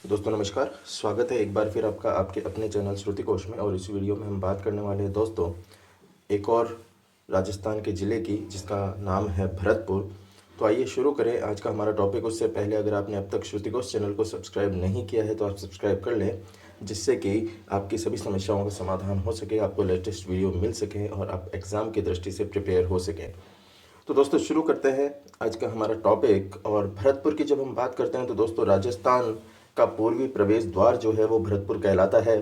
दोस्तों नमस्कार। स्वागत है एक बार फिर आपका आपके अपने चैनल श्रुति कोश में। और इस वीडियो में हम बात करने वाले हैं दोस्तों एक और राजस्थान के ज़िले की, जिसका नाम है भरतपुर। तो आइए शुरू करें आज का हमारा टॉपिक। उससे पहले अगर आपने अब तक श्रुति कोश चैनल को सब्सक्राइब नहीं किया है तो आप सब्सक्राइब कर लें, जिससे कि आपकी सभी समस्याओं का समाधान हो सके, आपको लेटेस्ट वीडियो मिल सके और आप एग्ज़ाम की दृष्टि से प्रिपेयर हो सकें। तो दोस्तों शुरू करते हैं आज का हमारा टॉपिक। और भरतपुर की जब हम बात करते हैं तो दोस्तों राजस्थान का पूर्वी प्रवेश द्वार जो है वो भरतपुर कहलाता है।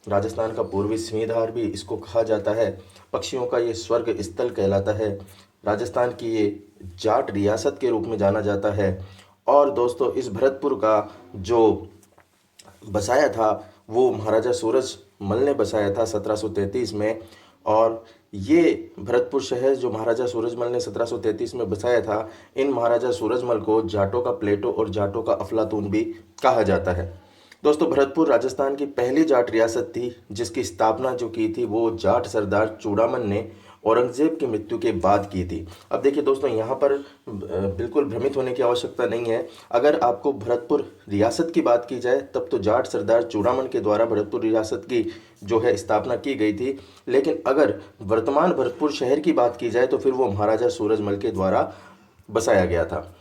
राजस्थान का पूर्वी सिंहधार भी इसको कहा जाता है। पक्षियों का ये स्वर्ग स्थल कहलाता है। राजस्थान की ये जाट रियासत के रूप में जाना जाता है। और दोस्तों इस भरतपुर का जो बसाया था वो महाराजा सूरजमल ने बसाया था 1733 में। और ये भरतपुर शहर जो महाराजा सूरजमल ने 1733 में बसाया था, इन महाराजा सूरजमल को जाटों का प्लेटो और जाटों का अफलातून भी कहा जाता है। दोस्तों भरतपुर राजस्थान की पहली जाट रियासत थी, जिसकी स्थापना जो की थी वो जाट सरदार चूड़ामन ने औरंगजेब की मृत्यु के बाद की थी। अब देखिए दोस्तों, यहाँ पर बिल्कुल भ्रमित होने की आवश्यकता नहीं है। अगर आपको भरतपुर रियासत की बात की जाए तब तो जाट सरदार चूड़ामन के द्वारा भरतपुर रियासत की जो है स्थापना की गई थी। लेकिन अगर वर्तमान भरतपुर शहर की बात की जाए तो फिर वो महाराजा सूरजमल के द्वारा बसाया गया था।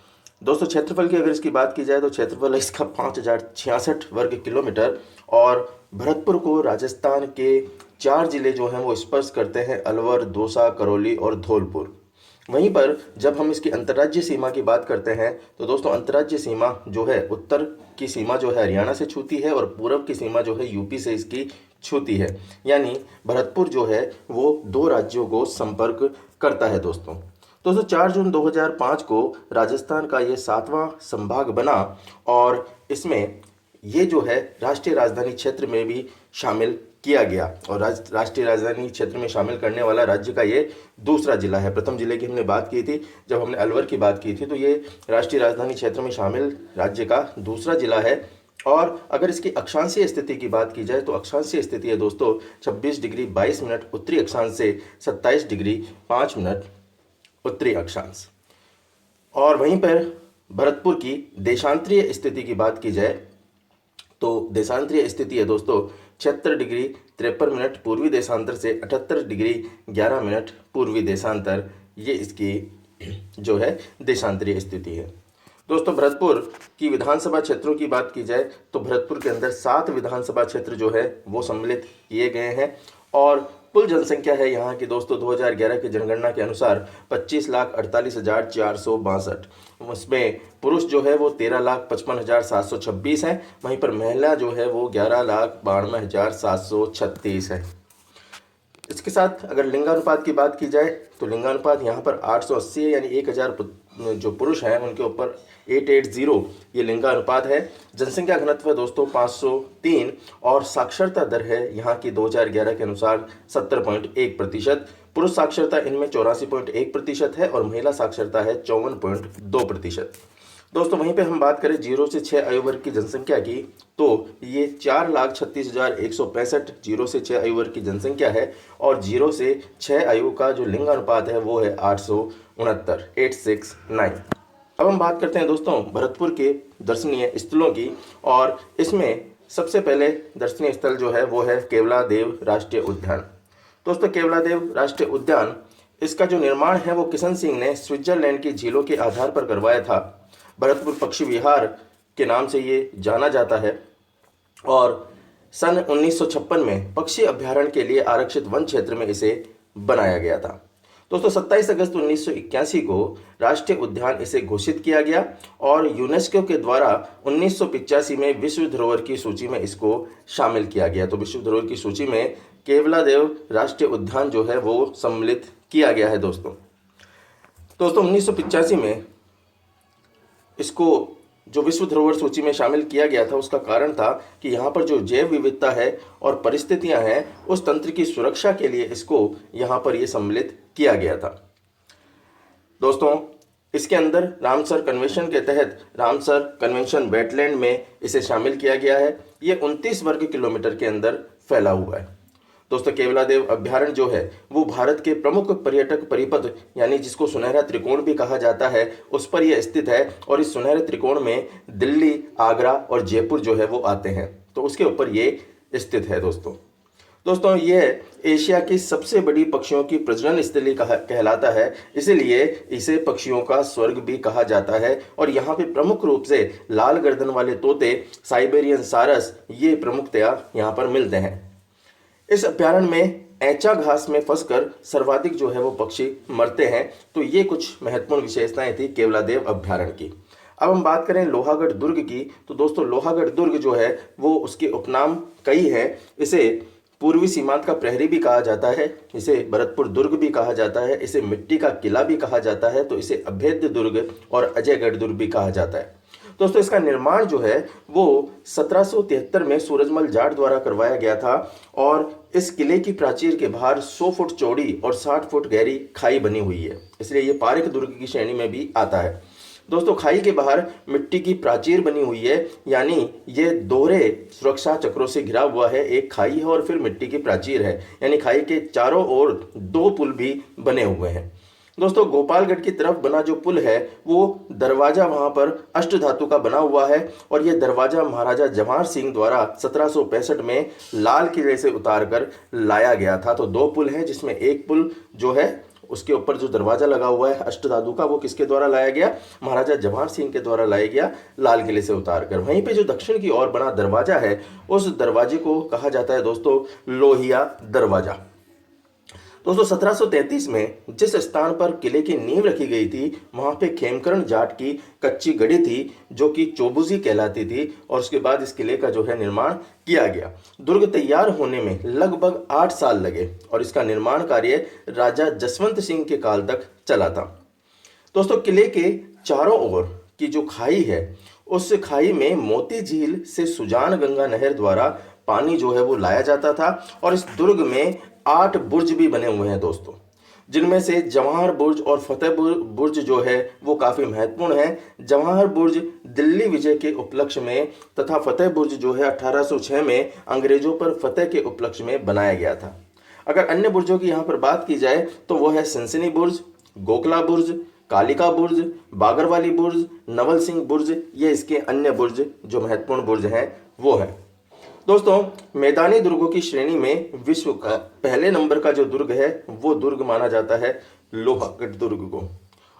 दोस्तों क्षेत्रफल की अगर इसकी बात की जाए तो क्षेत्रफल इसका 5066 वर्ग किलोमीटर। और भरतपुर को राजस्थान के 4 जिले जो हैं वो स्पर्श करते हैं: अलवर, दौसा, करौली और धौलपुर। वहीं पर जब हम इसकी अंतर्राज्यीय सीमा की बात करते हैं तो दोस्तों अंतर्राज्यीय सीमा जो है, उत्तर की सीमा जो है हरियाणा से छूती है और पूर्व की सीमा जो है यूपी से इसकी छूती है। यानी भरतपुर जो है वो 2 राज्यों को संपर्क करता है। दोस्तों 4 जून 2005 को राजस्थान का ये 7वां संभाग बना और इसमें ये जो है राष्ट्रीय राजधानी क्षेत्र में भी शामिल किया गया। और राष्ट्रीय राजधानी क्षेत्र में शामिल करने वाला राज्य का ये दूसरा जिला है। प्रथम जिले की हमने बात की थी जब हमने अलवर की बात की थी, तो ये राष्ट्रीय राजधानी क्षेत्र में शामिल राज्य का दूसरा जिला है। और अगर इसकी अक्षांशीय स्थिति की बात की जाए तो अक्षांशीय स्थिति है दोस्तों 26 डिग्री 22 मिनट उत्तरी अक्षांश से 27 डिग्री 5 मिनट उत्तरी अक्षांश। और वहीं पर भरतपुर की देशांतरीय स्थिति की बात की जाए तो देशांतरीय स्थिति है दोस्तों 76 डिग्री 53 मिनट पूर्वी देशांतर से 78 डिग्री 11 मिनट पूर्वी देशांतर। ये इसकी जो है देशांतरीय स्थिति है। दोस्तों भरतपुर की विधानसभा क्षेत्रों की बात की जाए तो भरतपुर के अंदर 7 विधानसभा क्षेत्र जो है वो सम्मिलित किए गए हैं। और कुल जनसंख्या है यहाँ की दोस्तों 2011 की जनगणना के अनुसार 25,48,462। उसमें पुरुष जो है वो 13,55,726 है। वहीं पर महिला जो है वो 11,92,736 है। इसके साथ अगर लिंगानुपात की बात की जाए तो लिंगानुपात यहाँ पर 880 है, यानी 1000 जो पुरुष हैं उनके ऊपर 880 ये लिंगानुपात है। जनसंख्या घनत्व है दोस्तों 503 और साक्षरता दर है यहाँ की 2011 के अनुसार 70.1%। पुरुष साक्षरता इनमें 84.1% है और महिला साक्षरता है 54.2%। दोस्तों वहीं पे हम बात करें 0 से 6 आयु वर्ग की जनसंख्या की तो ये 4,36,165 0 से 6 आयु वर्ग की जनसंख्या है। और 0 से 6 आयु का जो लिंगानुपात है वो है 869। अब हम बात करते हैं दोस्तों भरतपुर के दर्शनीय स्थलों की। और इसमें सबसे पहले दर्शनीय स्थल जो है वो है केवलादेव राष्ट्रीय उद्यान। दोस्तों केवलादेव राष्ट्रीय उद्यान, इसका जो निर्माण है वो किशन सिंह ने स्विट्जरलैंड की झीलों के आधार पर करवाया था। भरतपुर पक्षी विहार के नाम से ये जाना जाता है। और सन 1956 में पक्षी अभ्यारण्य के लिए आरक्षित वन क्षेत्र में इसे बनाया गया था। दोस्तों 27 अगस्त 1981 को राष्ट्रीय उद्यान इसे घोषित किया गया और यूनेस्को के द्वारा 1985 में विश्व धरोहर की सूची में इसको शामिल किया गया। तो विश्व धरोहर की सूची में केवलादेव राष्ट्रीय उद्यान जो है वो सम्मिलित किया गया है। दोस्तों 1985 में इसको जो विश्व धरोहर सूची में शामिल किया गया था उसका कारण था कि यहाँ पर जो जैव विविधता है और परिस्थितियाँ हैं उस तंत्र की सुरक्षा के लिए इसको यहाँ पर ये सम्मिलित किया गया था। दोस्तों इसके अंदर रामसर कन्वेंशन के तहत रामसर कन्वेंशन वेटलैंड में इसे शामिल किया गया है। ये 29 वर्ग किलोमीटर के अंदर फैला हुआ है। दोस्तों केवलादेव अभ्यारण्य जो है वो भारत के प्रमुख पर्यटक परिपथ यानी जिसको सुनहरा त्रिकोण भी कहा जाता है उस पर यह स्थित है। और इस सुनहरे त्रिकोण में दिल्ली, आगरा और जयपुर जो है वो आते हैं, तो उसके ऊपर ये स्थित है। दोस्तों यह एशिया की सबसे बड़ी पक्षियों की प्रजनन स्थली कहलाता है, इसीलिए इसे पक्षियों का स्वर्ग भी कहा जाता है। और यहाँ पे प्रमुख रूप से लाल गर्दन वाले तोते, साइबेरियन सारस, ये प्रमुखतया यहाँ पर मिलते हैं। इस अभ्यारण्य में ऐंचा घास में फंसकर सर्वाधिक जो है वो पक्षी मरते हैं। तो ये कुछ महत्वपूर्ण विशेषताएं थी केवलादेव अभ्यारण्य की। अब हम बात करें लोहागढ़ दुर्ग की, तो दोस्तों लोहागढ़ दुर्ग जो है वो उसके उपनाम कई हैं। इसे पूर्वी सीमांत का प्रहरी भी कहा जाता है, इसे भरतपुर दुर्ग भी कहा जाता है, इसे मिट्टी का किला भी कहा जाता है, तो इसे अभेद्य दुर्ग और अजयगढ़ दुर्ग भी कहा जाता है। दोस्तों इसका निर्माण जो है वो 1773 में सूरजमल जाट द्वारा करवाया गया था। और इस किले की प्राचीर के बाहर 100 फुट चौड़ी और 60 फुट गहरी खाई बनी हुई है, इसलिए ये पारिक दुर्ग की श्रेणी में भी आता है। दोस्तों खाई के बाहर मिट्टी की प्राचीर बनी हुई है, यानी ये दोहरे सुरक्षा चक्रों से घिरा हुआ है। एक खाई है और फिर मिट्टी की प्राचीर है, यानी खाई के चारों ओर 2 पुल भी बने हुए हैं। दोस्तों गोपालगढ़ की तरफ बना जो पुल है वो दरवाजा वहां पर अष्ट धातु का बना हुआ है। और ये दरवाजा महाराजा जवाहर सिंह द्वारा 1765 में लाल किले से उतार कर लाया गया था। तो 2 पुल हैं, जिसमें एक पुल जो है उसके ऊपर जो दरवाजा लगा हुआ है अष्ट धातु का, वो किसके द्वारा लाया गया? महाराजा जवाहर सिंह के द्वारा लाया गया, लाल किले से उतार कर। वहीं पे जो दक्षिण की ओर बना दरवाजा है उस दरवाजे को कहा जाता है दोस्तों लोहिया दरवाजा। दोस्तों 1733 में जिस स्थान पर किले की नींव रखी गई थी वहां पे खेमकरण जाट की कच्ची गढ़ी थी जो कि चौबुजी कहलाती थी। और उसके बाद इस किले का जो है निर्माण किया गया। दुर्ग तैयार होने में लगभग 8 साल लगे और इसका निर्माण कार्य राजा जसवंत सिंह के काल तक चला था। दोस्तों किले के चारों ओर की जो खाई है उस खाई में मोती झील से सुजान गंगा नहर द्वारा पानी जो है वो लाया जाता था। और इस दुर्ग में 8 बुर्ज भी बने हुए हैं दोस्तों, जिनमें से जवाहर बुर्ज और फतेह बुर्ज जो है वो काफ़ी महत्वपूर्ण है। जवाहर बुर्ज दिल्ली विजय के उपलक्ष्य में तथा फतेह बुर्ज जो है 1806 में अंग्रेजों पर फतेह के उपलक्ष्य में बनाया गया था। अगर अन्य बुर्जों की यहाँ पर बात की जाए तो वो है सिनसिनी बुर्ज, गोखला बुर्ज, कालिका बुर्ज, बागरवाली बुर्ज, नवल सिंह बुर्ज, ये इसके अन्य बुर्ज जो महत्वपूर्ण बुर्ज हैं वो है। दोस्तों मैदानी दुर्गों की श्रेणी में विश्व का पहले नंबर का जो दुर्ग है वो दुर्ग माना जाता है लोहागढ़ दुर्ग को।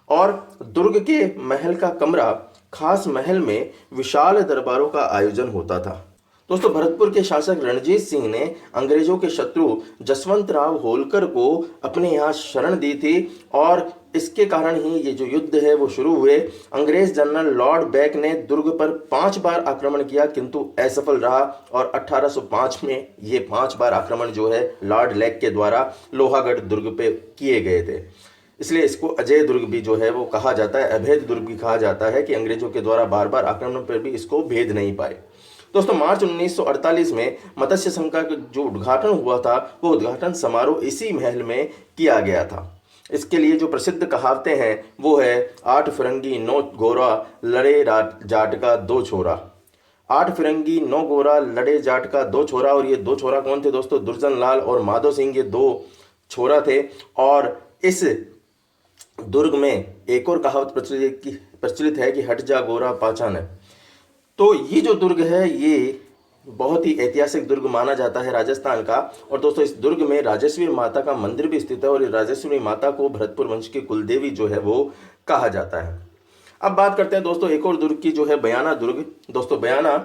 और दुर्ग के महल का कमरा खास महल में विशाल दरबारों का आयोजन होता था। दोस्तों भरतपुर के शासक रणजीत सिंह ने अंग्रेजों के शत्रु जसवंत राव होलकर को अपने यहाँ शरण दी थी और इसके कारण ही ये जो युद्ध है वो शुरू हुए। अंग्रेज जनरल लॉर्ड बैक ने दुर्ग पर 5 बार आक्रमण किया किंतु असफल रहा और 1805 में ये 5 बार आक्रमण जो है लॉर्ड लेक के द्वारा लोहागढ़ दुर्ग पे किए गए थे। इसलिए इसको अजय दुर्ग भी जो है वो कहा जाता है, अभेद दुर्ग भी कहा जाता है कि अंग्रेजों के द्वारा बार बार आक्रमण पर भी इसको भेद नहीं पाए। दोस्तों मार्च 1948 में मत्स्य संघ का जो उद्घाटन हुआ था वो उद्घाटन समारोह इसी महल में किया गया था। इसके लिए जो प्रसिद्ध कहावतें हैं वो है 8 फिरंगी 9 गोरा लड़े जाट का 2 छोरा। 8 फिरंगी 9 गोरा लड़े जाट का 2 छोरा। और ये 2 छोरा कौन थे दोस्तों? दुर्जन लाल और माधो सिंह, ये 2 छोरा थे। और इस दुर्ग में एक और कहावत प्रचलित है कि हट जा गोरा पहचान है। तो ये जो दुर्ग है ये बहुत ही ऐतिहासिक दुर्ग माना जाता है राजस्थान का। और दोस्तों इस दुर्ग में राजेश्वरी माता का मंदिर भी स्थित है और राजेश्वरी माता को भरतपुर वंश की कुलदेवी जो है वो कहा जाता है। अब बात करते हैं दोस्तों एक और दुर्ग की जो है बयाना दुर्ग। दोस्तों बयाना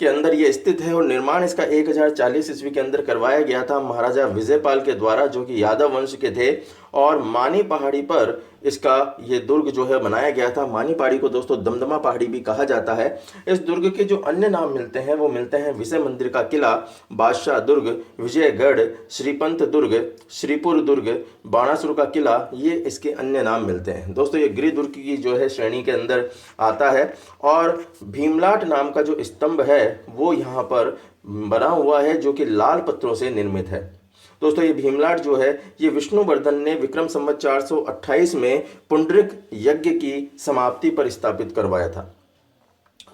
के अंदर ये स्थित है और निर्माण इसका 1040 ईस्वी के अंदर करवाया गया था महाराजा विजयपाल के द्वारा जो कि यादव वंश के थे। और मानी पहाड़ी पर इसका ये दुर्ग जो है बनाया गया था। मानी पहाड़ी को दोस्तों दमदमा पहाड़ी भी कहा जाता है। इस दुर्ग के जो अन्य नाम मिलते हैं वो मिलते हैं विजय मंदिर का किला, बादशाह दुर्ग, विजयगढ़, श्रीपंत दुर्ग, श्रीपुर दुर्ग, बाणासुर का किला, ये इसके अन्य नाम मिलते हैं। दोस्तों ये गृह दुर्ग की जो है श्रेणी के अंदर आता है। और भीमलाट नाम का जो स्तंभ है वो यहाँ पर बना हुआ है जो कि लाल पत्थरों से निर्मित है। दोस्तों ये भीमलाट जो है ये विष्णुवर्धन ने विक्रम संवत 428 में पुंडरिक यज्ञ की समाप्ति पर स्थापित करवाया था।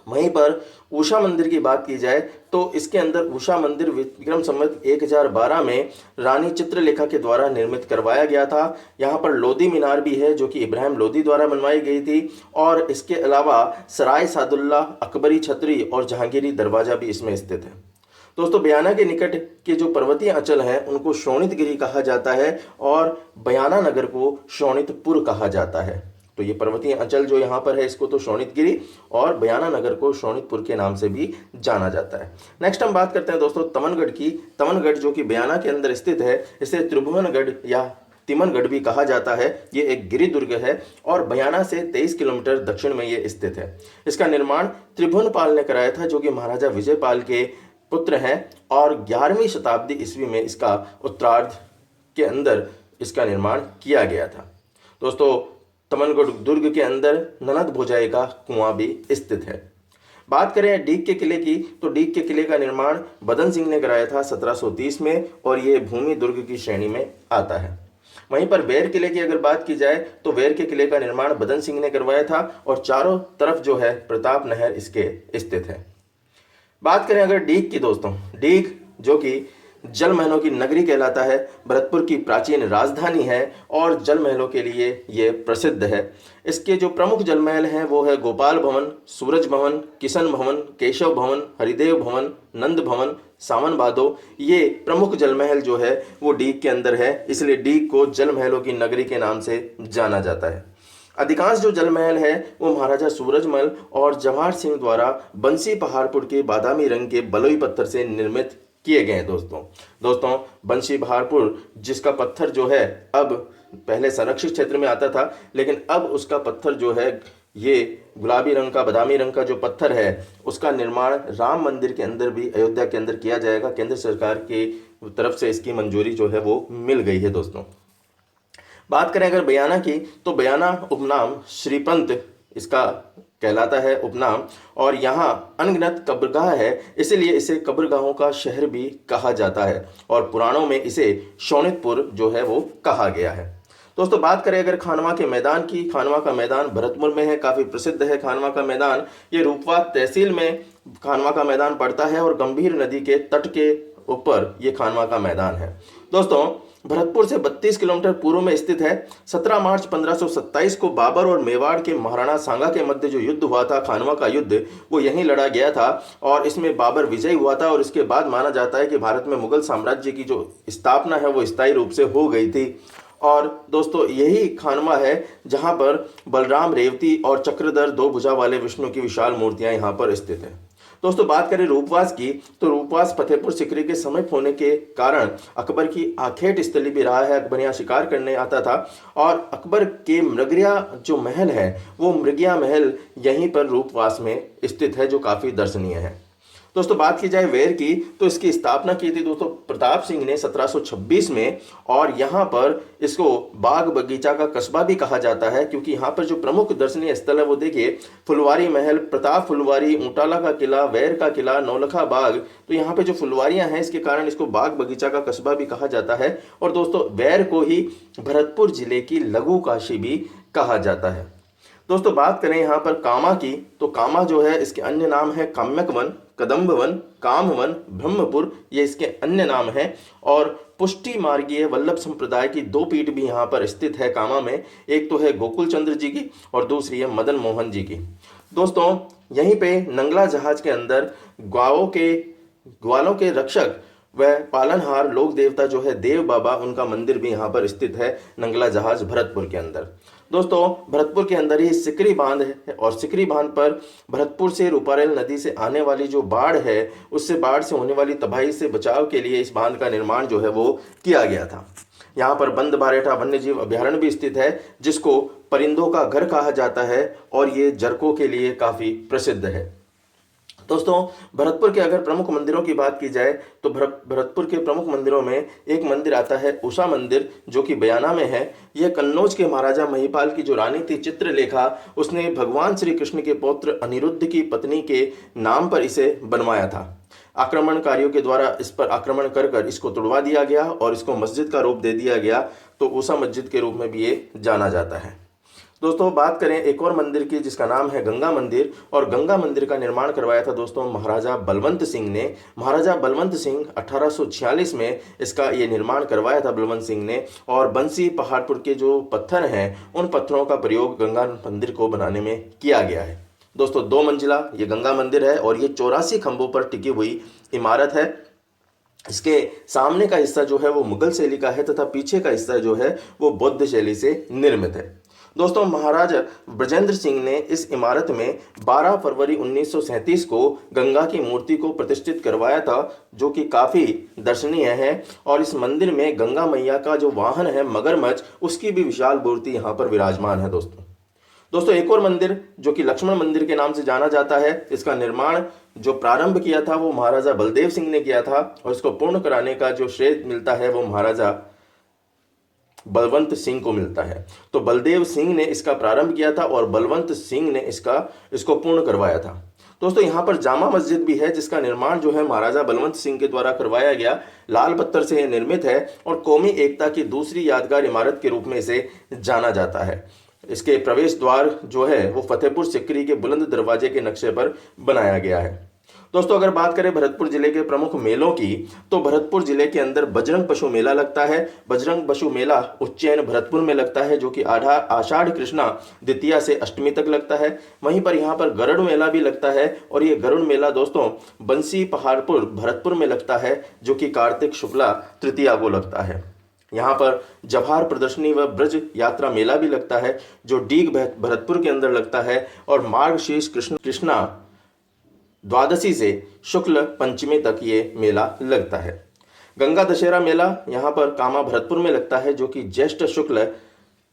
वहीं पर उषा मंदिर की बात की जाए तो इसके अंदर उषा मंदिर विक्रम संवत 1012 में रानी चित्रलेखा के द्वारा निर्मित करवाया गया था। यहाँ पर लोदी मीनार भी है जो कि इब्राहिम लोदी द्वारा बनवाई गई थी, और इसके अलावा सराय सादुल्ला, अकबरी छतरी और जहांगीरी दरवाजा भी इसमें स्थित है। दोस्तों, बयाना के निकट के जो पर्वतीय अंचल हैं उनको शोणितगिरी कहा जाता है और बयाना नगर को शोणितपुर कहा जाता है। तो ये पर्वतीय अंचल जो यहाँ पर है इसको तो शोणितगिरी और बयाना नगर को शोणितपुर के नाम से भी जाना जाता है। नेक्स्ट हम बात करते हैं दोस्तों तमनगढ़ की। तमनगढ़ जो कि बयाना के अंदर स्थित है, इसे त्रिभुवनगढ़ या तिमनगढ़ भी कहा जाता है। ये एक गिरि दुर्ग है और बयाना से 23 किलोमीटर दक्षिण में ये स्थित है। इसका निर्माण त्रिभुवनपाल ने कराया था जो कि महाराजा विजयपाल के पुत्र हैं, और 11वीं शताब्दी ईस्वी में इसका उत्तरार्ध के अंदर इसका निर्माण किया गया था। दोस्तों, तमनगढ़ दुर्ग के अंदर ननद भोजाई का कुआं भी स्थित है। बात करें डीग के किले की, तो डीग के किले का निर्माण बदन सिंह ने कराया था 1730 में, और ये भूमि दुर्ग की श्रेणी में आता है। वहीं पर वेर किले की अगर बात की जाए तो वेर के किले का निर्माण बदन सिंह ने करवाया था, और चारों तरफ जो है प्रताप नहर इसके स्थित है। बात करें अगर डीग की दोस्तों, डीग जो कि जल महलों की नगरी कहलाता है, भरतपुर की प्राचीन राजधानी है और जल महलों के लिए ये प्रसिद्ध है। इसके जो प्रमुख जल महल हैं वो है गोपाल भवन, सूरज भवन, किशन भवन, केशव भवन, हरिदेव भवन, नंद भवन, सावन बादो। ये प्रमुख जल महल जो है वो डीग के अंदर है, इसलिए डीग को जल महलों की नगरी के नाम से जाना जाता है। अधिकांश जो जल महल है वो महाराजा सूरजमल और जवाहर सिंह द्वारा बंसी पहाड़पुर के बादामी रंग के बलुई पत्थर से निर्मित किए गए हैं। दोस्तों बंसी बहारपुर जिसका पत्थर जो है अब पहले संरक्षित क्षेत्र में आता था, लेकिन अब उसका पत्थर जो है ये गुलाबी रंग का, बादामी रंग का जो पत्थर है उसका निर्माण राम मंदिर के अंदर भी अयोध्या के अंदर किया जाएगा। केंद्र सरकार की तरफ से इसकी मंजूरी जो है वो मिल गई है। दोस्तों, बात करें अगर बयाना की, तो बयाना उपनाम श्रीपंत इसका कहलाता है उपनाम, और यहाँ अनगिनत कब्रगाह है, इसलिए इसे कब्रगाहों का शहर भी कहा जाता है, और पुराणों में इसे शोणितपुर जो है वो कहा गया है। दोस्तों, बात करें अगर खानवा के मैदान की, खानवा का मैदान भरतपुर में है, काफ़ी प्रसिद्ध है खानवा का मैदान। ये रूपवा तहसील में खानवा का मैदान पड़ता है और गंभीर नदी के तट के ऊपर ये खानवा का मैदान है। दोस्तों, भरतपुर से 32 किलोमीटर पूर्व में स्थित है। 17 मार्च 1527 को बाबर और मेवाड़ के महाराणा सांगा के मध्य जो युद्ध हुआ था, खानवा का युद्ध, वो यहीं लड़ा गया था और इसमें बाबर विजयी हुआ था, और इसके बाद माना जाता है कि भारत में मुगल साम्राज्य की जो स्थापना है वो स्थायी रूप से हो गई थी। और दोस्तों, यही खानवा है जहां पर बलराम, रेवती और चक्रधर दो भुजा वाले विष्णु की विशाल मूर्तियां यहां पर स्थित है। दोस्तों, बात करें रूपवास की, तो रूपवास फतेहपुर सिकरी के समीप होने के कारण अकबर की आखेट स्थली भी रहा है। अकबर यहाँ शिकार करने आता था, और अकबर के मृगया जो महल है वो मृगया महल यहीं पर रूपवास में स्थित है, जो काफ़ी दर्शनीय है। दोस्तों, बात की जाए वेर की, तो इसकी स्थापना की थी दोस्तों प्रताप सिंह ने 1726 में, और यहाँ पर इसको बाग बगीचा का कस्बा भी कहा जाता है, क्योंकि यहाँ पर जो प्रमुख दर्शनीय स्थल है वो देखिए, फुलवारी महल, प्रताप फुलवारी, ऊंटाला का किला, वेर का किला, नौलखा बाग। तो यहाँ पे जो फुलवारियाँ हैं इसके कारण इसको बाग बगीचा का कस्बा भी कहा जाता है। और दोस्तों, वेर को ही भरतपुर जिले की लघु काशी भी कहा जाता है। दोस्तों, बात करें यहाँ पर कामा की, तो कामा जो है इसके अन्य नाम है काम्यक वन, कदम्ब वन, कामवन, ब्रह्मपुर, ये इसके अन्य नाम हैं। और पुष्टि मार्गीय वल्लभ संप्रदाय की दो पीठ भी यहाँ पर स्थित है कामा में। एक तो है गोकुल चंद्र जी की और दूसरी है मदन मोहन जी की। दोस्तों, यहीं पे नंगला जहाज के अंदर ग्वालों के रक्षक व पालनहार लोक देवता जो है देव बाबा, उनका मंदिर भी यहाँ पर स्थित है नंगला जहाज भरतपुर के अंदर। दोस्तों, भरतपुर के अंदर ही सिकरी बांध है, और सिकरी बांध पर भरतपुर से रूपारेल नदी से आने वाली जो बाढ़ है, उससे बाढ़ से होने वाली तबाही से बचाव के लिए इस बांध का निर्माण जो है वो किया गया था। यहाँ पर बंद बारेठा वन्यजीव अभ्यारण्य भी स्थित है, जिसको परिंदों का घर कहा जाता है, और ये जरकों के लिए काफ़ी प्रसिद्ध है। दोस्तों, भरतपुर के अगर प्रमुख मंदिरों की बात की जाए, तो भरतपुर के प्रमुख मंदिरों में एक मंदिर आता है उषा मंदिर, जो कि बयाना में है। यह कन्नौज के महाराजा महिपाल की जो रानी थी चित्रलेखा, उसने भगवान श्री कृष्ण के पौत्र अनिरुद्ध की पत्नी के नाम पर इसे बनवाया था। आक्रमणकारियों के द्वारा इस पर आक्रमण कर इसको तोड़वा दिया गया और इसको मस्जिद का रूप दे दिया गया, तो उषा मस्जिद के रूप में भी ये जाना जाता है। दोस्तों बात करें एक और मंदिर की जिसका नाम है गंगा मंदिर, और गंगा मंदिर का निर्माण करवाया था दोस्तों महाराजा बलवंत सिंह ने। महाराजा बलवंत सिंह 1846 में इसका ये निर्माण करवाया था बलवंत सिंह ने। और बंसी पहाड़पुर के जो पत्थर हैं उन पत्थरों का प्रयोग गंगा मंदिर को बनाने में किया गया है। दोस्तों 2 मंजिला ये गंगा मंदिर है और ये 84 खंभों पर टिकी हुई इमारत है। इसके सामने का हिस्सा जो है वो मुगल शैली का है तथा पीछे का हिस्सा जो है वो बौद्ध शैली से निर्मित है। दोस्तों महाराजा ब्रजेंद्र सिंह ने इस इमारत में 12 फरवरी 1937 को गंगा की मूर्ति को प्रतिष्ठित करवाया था, जो कि काफ़ी दर्शनीय है। और इस मंदिर में गंगा मैया का जो वाहन है मगरमच्छ, उसकी भी विशाल मूर्ति यहाँ पर विराजमान है। दोस्तों एक और मंदिर जो कि लक्ष्मण मंदिर के नाम से जाना जाता है, इसका निर्माण जो प्रारंभ किया था वो महाराजा बलदेव सिंह ने किया था, और इसको पूर्ण कराने का जो श्रेय मिलता है वो महाराजा बलवंत सिंह को मिलता है। तो बलदेव सिंह ने इसका प्रारंभ किया था और बलवंत सिंह ने इसको पूर्ण करवाया था। दोस्तों यहाँ पर जामा मस्जिद भी है जिसका निर्माण जो है महाराजा बलवंत सिंह के द्वारा करवाया गया। लाल पत्थर से यह निर्मित है और कौमी एकता की दूसरी यादगार इमारत के रूप में इसे जाना जाता है। इसके प्रवेश द्वार जो है वो फतेहपुर सिकरी के बुलंद दरवाजे के नक्शे पर बनाया गया है। दोस्तों अगर बात करें भरतपुर जिले के प्रमुख मेलों की, तो भरतपुर जिले के अंदर बजरंग पशु मेला लगता है। बजरंग पशु मेला उज्जैन भरतपुर में लगता है, जो कि आषाढ़ कृष्णा द्वितीया से अष्टमी तक लगता है। वहीं पर यहाँ पर गरुड़ मेला भी लगता है, और ये गरुड़ मेला दोस्तों बंसी पहाड़पुर भरतपुर में लगता है, जो कि कार्तिक शुक्ला तृतीया को लगता है। यहाँ पर जवाहर प्रदर्शनी व ब्रज यात्रा मेला भी लगता है, जो डीग भरतपुर के अंदर लगता है। और मार्गशीर्ष कृष्णा द्वादशी से शुक्ल पंचमी तक ये मेला लगता है। गंगा दशहरा मेला यहाँ पर कामा भरतपुर में लगता है, जो कि ज्येष्ठ शुक्ल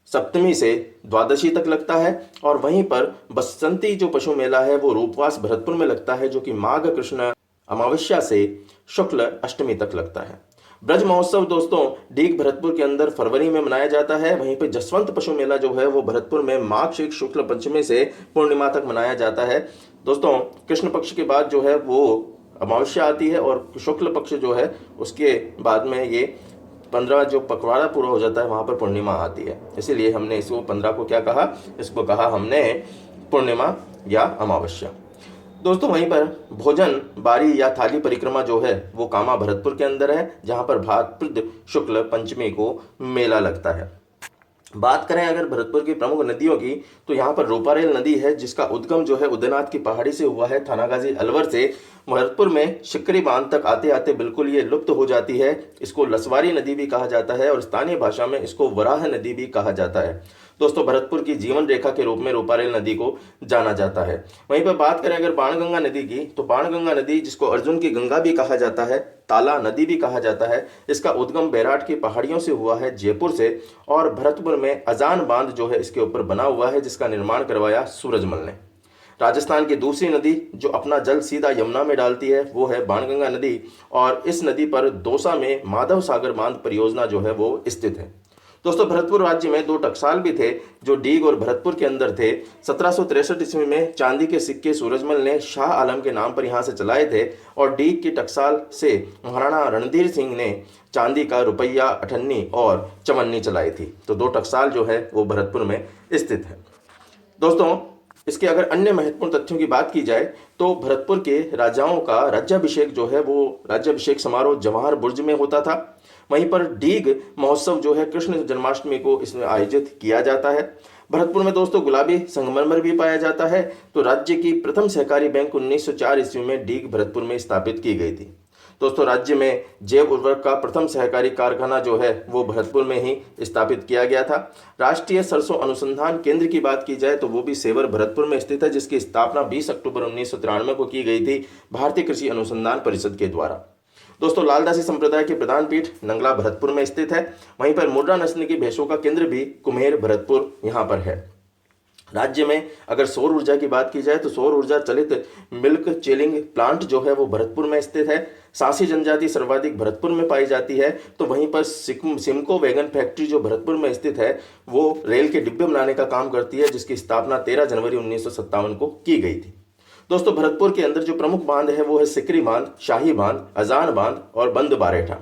सप्तमी से द्वादशी तक लगता है। और वहीं पर बसंती जो पशु मेला है वो रूपवास भरतपुर में लगता है, जो कि माघ कृष्ण अमावस्या से शुक्ल अष्टमी तक लगता है। ब्रज महोत्सव दोस्तों डीग भरतपुर के अंदर फरवरी में मनाया जाता है। वहीं पर जसवंत पशु मेला जो है वो भरतपुर में माघ शुक्ल पंचमी से पूर्णिमा तक मनाया जाता है। दोस्तों कृष्ण पक्ष के बाद जो है वो अमावस्या आती है, और शुक्ल पक्ष जो है उसके बाद में ये 15 जो पखवाड़ा पूरा हो जाता है वहां पर पूर्णिमा आती है। इसीलिए हमने इसको 15 को क्या कहा, इसको कहा हमने पूर्णिमा या अमावस्या। दोस्तों वहीं पर भोजन बारी या थाली परिक्रमा जो है वो कामा भरतपुर के अंदर है, जहां पर भाद्रपद शुक्ल पंचमी को मेला लगता है। बात करें अगर भरतपुर की प्रमुख नदियों की, तो यहाँ पर रूपारेल नदी है जिसका उद्गम जो है उदयनाथ की पहाड़ी से हुआ है, थानागाजी अलवर से। भरतपुर में शिकरी बांध तक आते आते बिल्कुल ये लुप्त हो जाती है। इसको लसवारी नदी भी कहा जाता है और स्थानीय भाषा में इसको वराह नदी भी कहा जाता है। दोस्तों भरतपुर की जीवन रेखा के रूप में रूपारेल नदी को जाना जाता है। वहीं पर बात करें अगर बाणगंगा नदी की, तो बाणगंगा नदी जिसको अर्जुन की गंगा भी कहा जाता है, ताला नदी भी कहा जाता है, इसका उद्गम बैराट की पहाड़ियों से हुआ है जयपुर से। और भरतपुर में अजान बांध जो है इसके ऊपर बना हुआ है, जिसका निर्माण करवाया सूरजमल ने। राजस्थान की दूसरी नदी जो अपना जल सीधा यमुना में डालती है वो है बाणगंगा नदी, और इस नदी पर दौसा में माधव सागर बांध परियोजना जो है वो स्थित है। दोस्तों भरतपुर राज्य में 2 टकसाल भी थे जो डीग और भरतपुर के अंदर थे। 1763 ईस्वी में चांदी के सिक्के सूरजमल ने शाह आलम के नाम पर यहाँ से चलाए थे, और डीग की टकसाल से महाराणा रणधीर सिंह ने चांदी का रुपया, अठन्नी और चवन्नी चलाई थी। तो 2 टकसाल जो है वो भरतपुर में स्थित है। दोस्तों इसके अगर अन्य महत्वपूर्ण तथ्यों की बात की जाए, तो भरतपुर के राजाओं का राज्याभिषेक जो है वो राज्याभिषेक समारोह जवाहर बुर्ज में होता था। वहीं पर डीग महोत्सव जो है कृष्ण जन्माष्टमी को इसमें आयोजित किया जाता है। भरतपुर में दोस्तों गुलाबी संगमरमर भी पाया जाता है। तो राज्य की प्रथम सहकारी बैंक 1904 ईस्वी में डीग भरतपुर में स्थापित की गई थी। दोस्तों राज्य में जैव उर्वरक का प्रथम सहकारी कारखाना जो है वो भरतपुर में ही स्थापित किया गया था। राष्ट्रीय सरसों अनुसंधान केंद्र की बात की जाए तो वो भी सेवर भरतपुर में स्थित है, जिसकी स्थापना 20 अक्टूबर 1993 को की गई थी भारतीय कृषि अनुसंधान परिषद के द्वारा। दोस्तों लालदासी संप्रदाय की प्रधान पीठ नंगला भरतपुर में स्थित है। वहीं पर मुर्रा नस्ल की भैंसों का केंद्र भी कुम्हेर भरतपुर यहाँ पर है। राज्य में अगर सौर ऊर्जा की बात की जाए तो सौर ऊर्जा चलित मिल्क चिलिंग प्लांट जो है वो भरतपुर में स्थित है। सांसी जनजाति सर्वाधिक भरतपुर में पाई जाती है। तो वहीं पर सिमको वैगन फैक्ट्री जो भरतपुर में स्थित है वो रेल के डिब्बे बनाने का काम करती है, जिसकी स्थापना 13 जनवरी 1957 को की गई थी। दोस्तों भरतपुर के अंदर जो प्रमुख बांध है वो है सिकरी बांध, शाही बांध, अजान बांध और बंद बारेठा।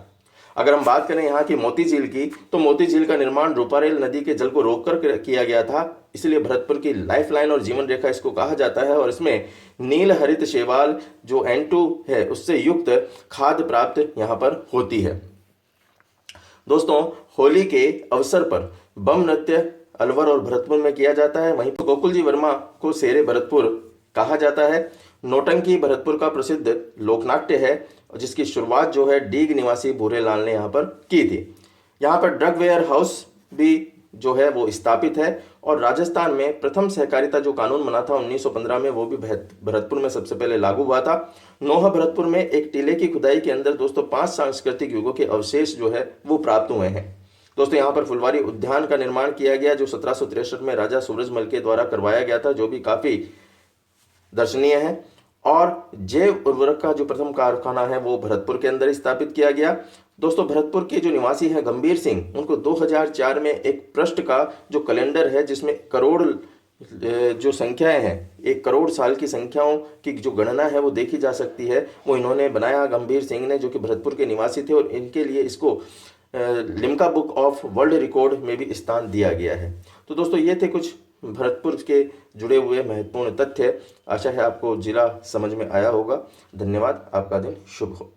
अगर हम बात करें यहाँ की मोती झील की, तो मोती झील का निर्माण रूपारेल नदी के जल को रोककर किया गया था। इसलिए भरतपुर की लाइफलाइन और जीवन रेखा इसको कहा जाता है। और इसमें नील हरित शैवाल जो N2 है उससे युक्त खाद्य प्राप्त यहाँ पर होती है। दोस्तों, होली के अवसर पर बम नृत्य अलवर और भरतपुर में किया जाता है। वहीं गोकुल जी वर्मा को शेरे भरतपुर कहा जाता है। नौटंकी भरतपुर का प्रसिद्ध लोकनाट्य है जिसकी शुरुआत जो है डीग निवासी भूरेलाल ने यहाँ पर की थी। यहाँ पर ड्रग वेयर हाउस भी जो है वो स्थापित है। और राजस्थान में प्रथम सहकारिता जो कानून बना था 1915 में, वो भी भरतपुर में सबसे पहले लागू हुआ था। नोहा भरतपुर में एक टीले की खुदाई के अंदर दोस्तों 5 सांस्कृतिक युगों के अवशेष जो है वो प्राप्त हुए हैं। दोस्तों, यहाँ पर फुलवारी उद्यान का निर्माण किया गया जो 1763 में राजा सूरजमल के द्वारा करवाया गया था, जो भी काफी दर्शनीय है। और जैव उर्वरक का जो प्रथम कारखाना है वो भरतपुर के अंदर स्थापित किया गया। दोस्तों, भरतपुर के जो निवासी हैं गंभीर सिंह, उनको 2004 में एक पृष्ठ का जो कैलेंडर है जिसमें करोड़ जो संख्याएं हैं, 1 करोड़ साल की संख्याओं की जो गणना है वो देखी जा सकती है, वो इन्होंने बनाया गंभीर सिंह ने, जो कि भरतपुर के निवासी थे। और इनके लिए इसको Limca book of world record में भी स्थान दिया गया है। तो दोस्तों, ये थे कुछ भरतपुर के जुड़े हुए महत्वपूर्ण तथ्य। आशा है आपको जिला समझ में आया होगा। धन्यवाद। आपका दिन शुभ हो।